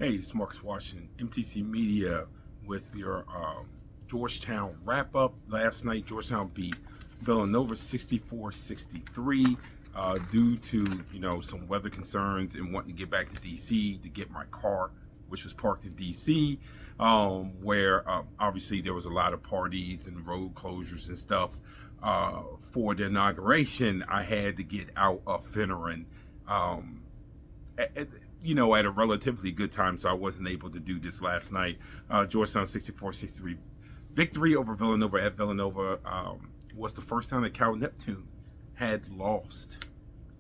Hey, it's Marcus Washington, MTC Media, with your Georgetown wrap up. Last night, Georgetown beat Villanova 64-63 due to some weather concerns and wanting to get back to DC to get my car, which was parked in DC, where obviously there was a lot of parties and road closures and stuff. For the inauguration, I had to get out of Finneran. At a relatively good time, so I wasn't able to do this last night. Georgetown 64-63 victory over Villanova at Villanova was the first time that Cal Neptune had lost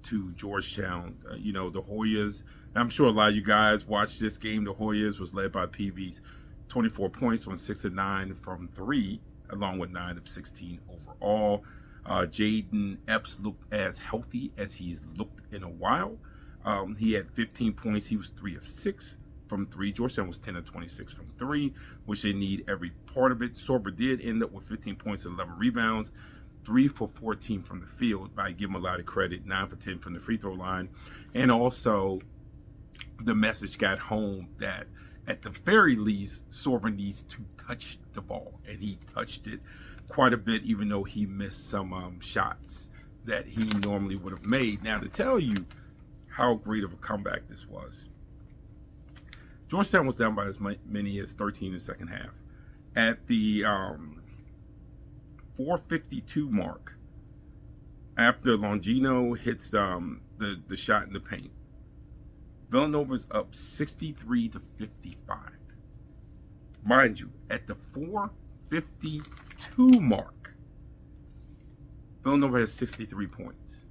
to Georgetown. The Hoyas, I'm sure a lot of you guys watched this game. The Hoyas was led by PV's 24 points on 6 of 9 from 3, along with 9 of 16 overall. Jaden Epps looked as healthy as he's looked in a while. He had 15 points. He was 3 of 6 from 3. Georgetown was 10 of 26 from 3, which they need every part of it. Sorber did end up with 15 points and 11 rebounds, 3 for 14 from the field. But I give him a lot of credit, 9 for 10 from the free throw line. And also, the message got home that at the very least, Sorber needs to touch the ball. And he touched it quite a bit, even though he missed some shots that he normally would have made. Now, to tell you how great of a comeback this was, Georgetown was down by as many as 13 in the second half. At the 4:52 mark, after Longino hits the shot in the paint, Villanova's up 63-55. Mind you, at the 4:52 mark, Villanova has 63 points.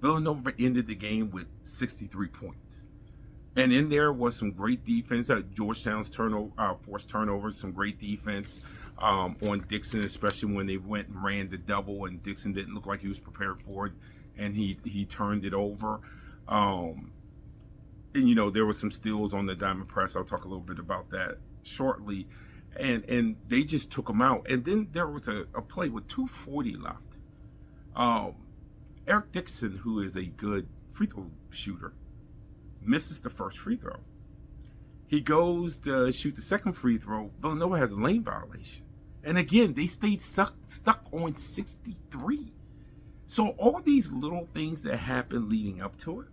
Villanova ended the game with 63 points. And in there was some great defense. Georgetown's forced turnovers, some great defense on Dixon, especially when they went and ran the double and Dixon didn't look like he was prepared for it, and he turned it over. And there were some steals on the diamond press. I'll talk a little bit about that shortly. And they just took them out. And then there was a play with 2:40 left. Eric Dixon, who is a good free throw shooter, misses the first free throw. He goes to shoot the second free throw. Villanova has a lane violation. And again, they stayed stuck on 63. So all these little things that happen leading up to it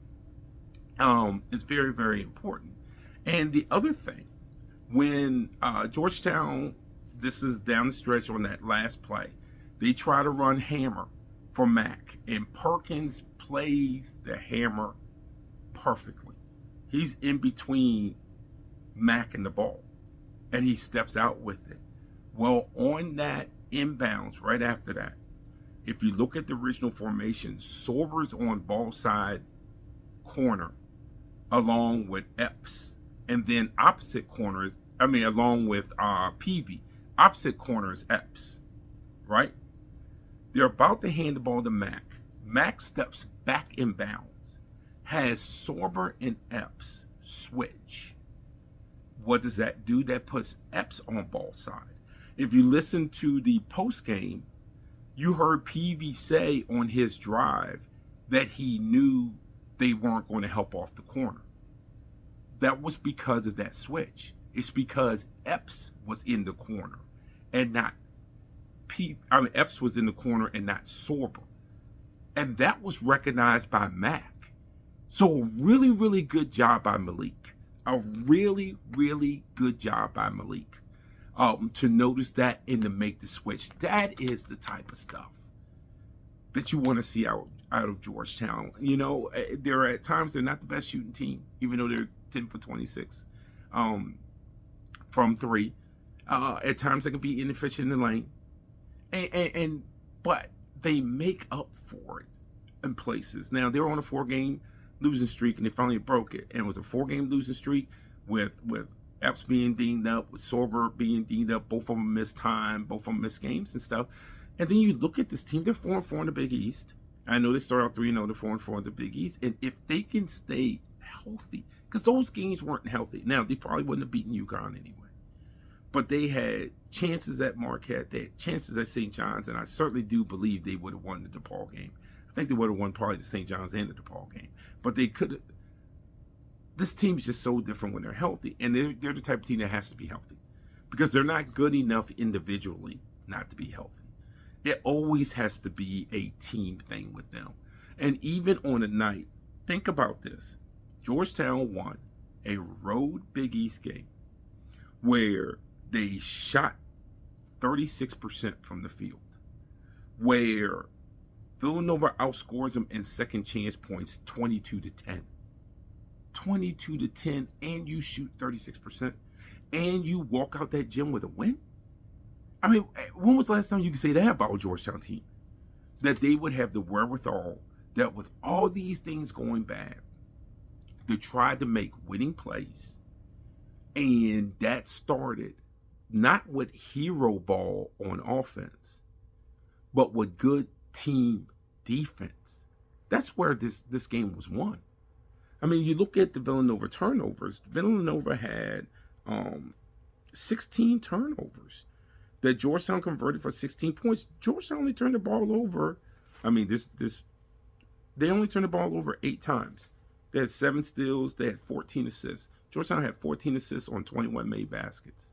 is very, very important. And the other thing, when Georgetown, this is down the stretch on that last play, they try to run hammer for Mac, and Perkins plays the hammer perfectly. He's in between Mac and the ball, and he steps out with it. Well, on that inbounds, right after that, if you look at the original formation, Sorber's on ball side corner, along with Epps, and then along with PV. Opposite corner is Epps, right? They're about to hand the ball to Mac. Mac steps back in bounds, has Sorber and Epps switch. What does that do? That puts Epps on ball side. If you listen to the post game, you heard PV say on his drive that he knew they weren't going to help off the corner. That was because of that switch. It's because Epps was in the corner and not Epps was in the corner and not Sorber. And that was recognized by Mac. So a really, really good job by Malik. A really, really good job by Malik to notice that and to make the switch. That is the type of stuff that you want to see out of Georgetown. They're at times they're not the best shooting team, even though they're 10 for 26 from 3. At times they can be inefficient in the lane. But they make up for it in places. Now they're on a 4-game losing streak, and they finally broke it. And it was a 4-game losing streak with Epps being dinged up, with Sorber being dinged up. Both of them missed time, both of them missed games and stuff. And then you look at this team; they're 4-4 in the Big East. I know they started out 3-0, they're 4-4 in the Big East. And if they can stay healthy, because those games weren't healthy. Now they probably wouldn't have beaten UConn anyway. But they had chances at Marquette, they had chances at St. John's, and I certainly do believe they would have won the DePaul game. I think they would have won probably the St. John's and the DePaul game. But they could have. this team is just so different when they're healthy, and they're the type of team that has to be healthy because they're not good enough individually not to be healthy. It always has to be a team thing with them. And even on a night, think about this. Georgetown won a road Big East game where they shot 36% from the field, where Villanova outscores them in second chance points 22-10. 22-10, and you shoot 36%, and you walk out that gym with a win? I mean, when was the last time you could say that about a Georgetown team? That they would have the wherewithal, that with all these things going bad, to try to make winning plays. And that started not with hero ball on offense, but with good team defense. That's where this game was won. I mean, you look at the Villanova turnovers. Villanova had 16 turnovers that Georgetown converted for 16 points. Georgetown only turned the ball over. I mean, they only turned the ball over 8 times. They had 7 steals. They had 14 assists. Georgetown had 14 assists on 21 made baskets.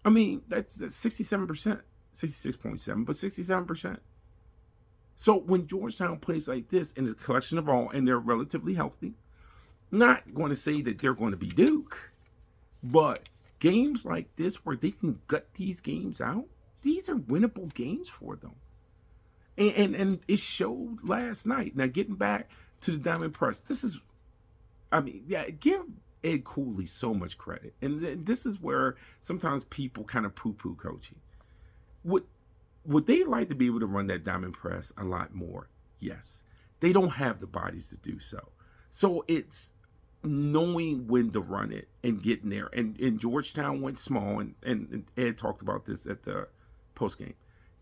I mean, that's 67%. 66.7, but 67%. So when Georgetown plays like this in a collection of all, and they're relatively healthy, not going to say that they're going to be Duke, but games like this where they can gut these games out, these are winnable games for them. And it showed last night. Now, getting back to the Diamond Press, this is, I mean, yeah, give Ed Cooley so much credit. And this is where sometimes people kind of poo-poo coaching. Would they like to be able to run that Diamond Press a lot more? Yes. They don't have the bodies to do so. So it's knowing when to run it and getting there. And Georgetown went small, and Ed talked about this at the postgame.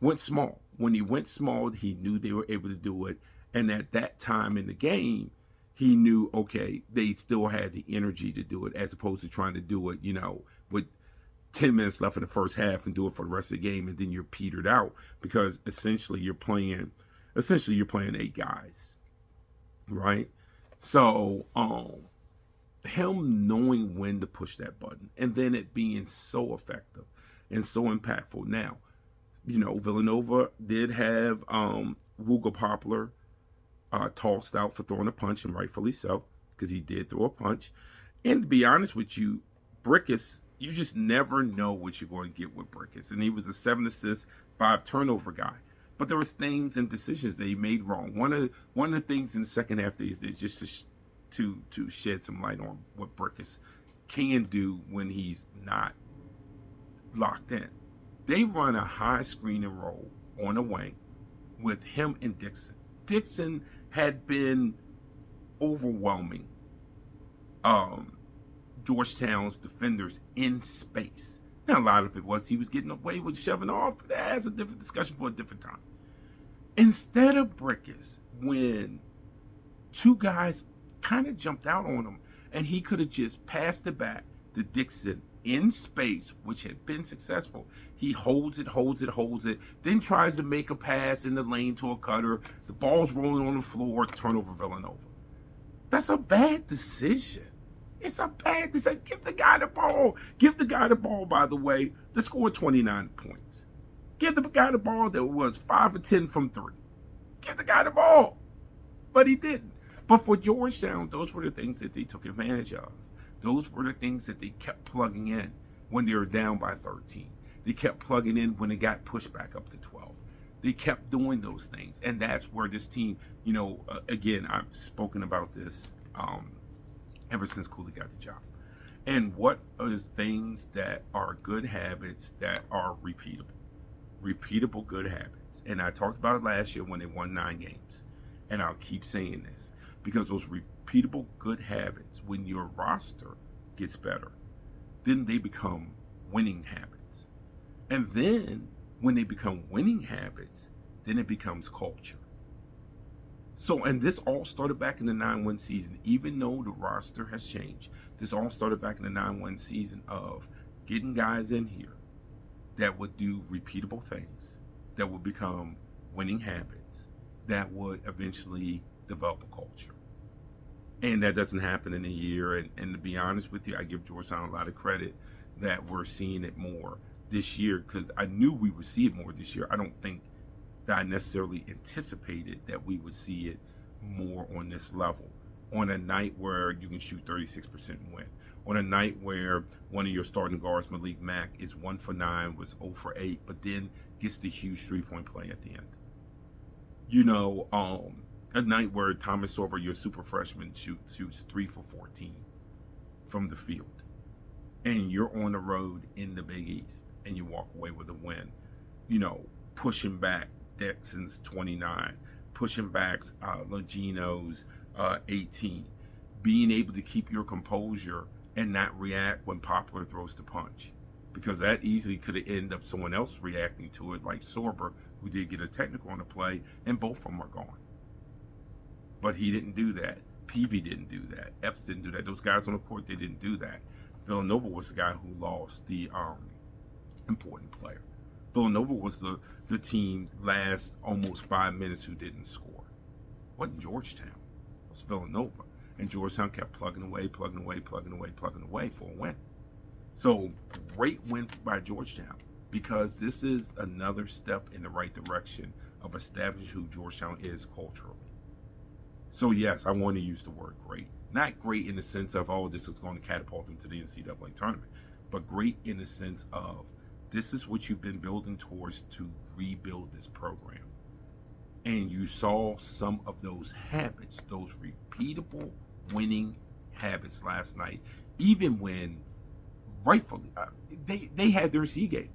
Went small. When he went small, he knew they were able to do it. And at that time in the game, he knew, okay, they still had the energy to do it, as opposed to trying to do it, with 10 minutes left in the first half and do it for the rest of the game, and then you're petered out because essentially you're playing 8 guys, right? So him knowing when to push that button and then it being so effective and so impactful. Now, Villanova did have Wooga Poplar tossed out for throwing a punch, and rightfully so, because he did throw a punch. And to be honest with you, Brickus, you just never know what you're going to get with Brickus. And he was a 7 assist, 5 turnover guy. But there was things and decisions that he made wrong. One of the things in the second half is just to shed some light on what Brickus can do when he's not locked in. They run a high screen and roll on a wing with him and Dixon. Dixon had been overwhelming Georgetown's defenders in space. Now, a lot of it was he was getting away with shoving off, but that's a different discussion for a different time. Instead of Brickus, when 2 guys kind of jumped out on him, and he could have just passed it back to Dixon in space, which had been successful. He holds it, then tries to make a pass in the lane to a cutter. The ball's rolling on the floor, turnover Villanova. That's a bad decision. It's a bad decision. Give the guy the ball. Give the guy the ball, by the way, that scored 29 points. Give the guy the ball that was 5 of 10 from 3. Give the guy the ball. But he didn't. But for Georgetown, those were the things that they took advantage of. Those were the things that they kept plugging in when they were down by 13. They kept plugging in when it got pushed back up to 12. They kept doing those things. And that's where this team, again, I've spoken about this ever since Cooley got the job. And what is things that are good habits that are repeatable? Repeatable good habits. And I talked about it last year when they won 9 games. And I'll keep saying this because those repeatable good habits, when your roster gets better, then they become winning habits. And then when they become winning habits, then it becomes culture. So, and this all started back in the 9-1 season. Even though the roster has changed, this all started back in the 9-1 season of getting guys in here that would do repeatable things, that would become winning habits, that would eventually develop a culture. And that doesn't happen in a year. And to be honest with you, I give Georgetown a lot of credit that we're seeing it more this year, because I knew we would see it more this year. I don't think that I necessarily anticipated that we would see it more on this level. On a night where you can shoot 36% and win. On a night where one of your starting guards, Malik Mack, is 1 for 9, was 0 for 8, but then gets the huge 3-point play at the end. A night where Thomas Sorber, your super freshman, shoots 3 for 14 from the field. And you're on the road in the Big East and you walk away with a win. Pushing back Dexon's 29, pushing back Logino's 18, being able to keep your composure and not react when Poplar throws the punch, because that easily could have ended up someone else reacting to it, like Sorber, who did get a technical on the play, and both of them are gone. But he didn't do that. Peavy didn't do that. Epps didn't do that. Those guys on the court, they didn't do that. Villanova was the guy who lost the important player. Villanova was the team last almost 5 minutes who didn't score. It wasn't Georgetown. It was Villanova. And Georgetown kept plugging away for a win. So, great win by Georgetown, because this is another step in the right direction of establishing who Georgetown is culturally. So, yes, I want to use the word great. Not great in the sense of, oh, this is going to catapult them to the NCAA tournament, but great in the sense of, this is what you've been building towards to rebuild this program. And you saw some of those habits, those repeatable winning habits last night, even when rightfully they had their C game.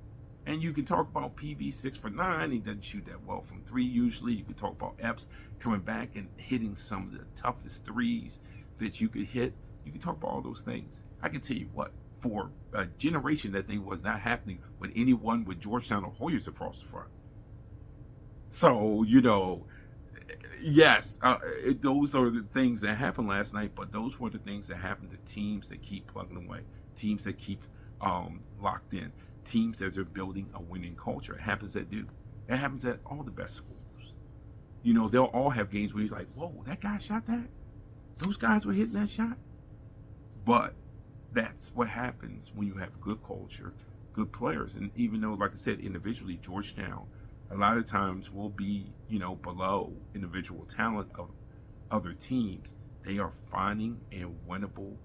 And you can talk about PV 6 for 9. He doesn't shoot that well from 3 usually. You can talk about Epps coming back and hitting some of the toughest threes that you could hit. You can talk about all those things. I can tell you what, for a generation, that thing was not happening with anyone with Georgetown or Hoyas across the front. So, yes, those are the things that happened last night, but those were the things that happened to teams that keep plugging away, teams that keep locked in, teams that are building a winning culture. It happens at Duke. It happens at all the best schools. They'll all have games where he's like, whoa, that guy shot that? Those guys were hitting that shot? But that's what happens when you have good culture, good players. And even though, like I said, individually, Georgetown, a lot of times will be, below individual talent of other teams, they are finding a winnable,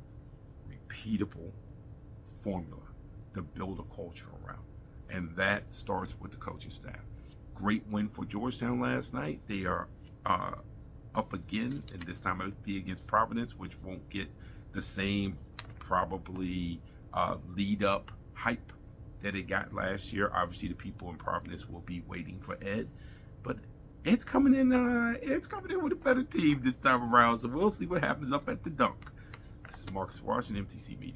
repeatable formula to build a culture around. And that starts with the coaching staff. Great win for Georgetown last night. They are up again, and this time it would be against Providence, which won't get the same probably lead up hype that it got last year. Obviously, the people in Providence will be waiting for Ed, but Ed's coming in. Ed's coming in with a better team this time around. So we'll see what happens up at the Dunk. This is Marcus Washington, MTC Media.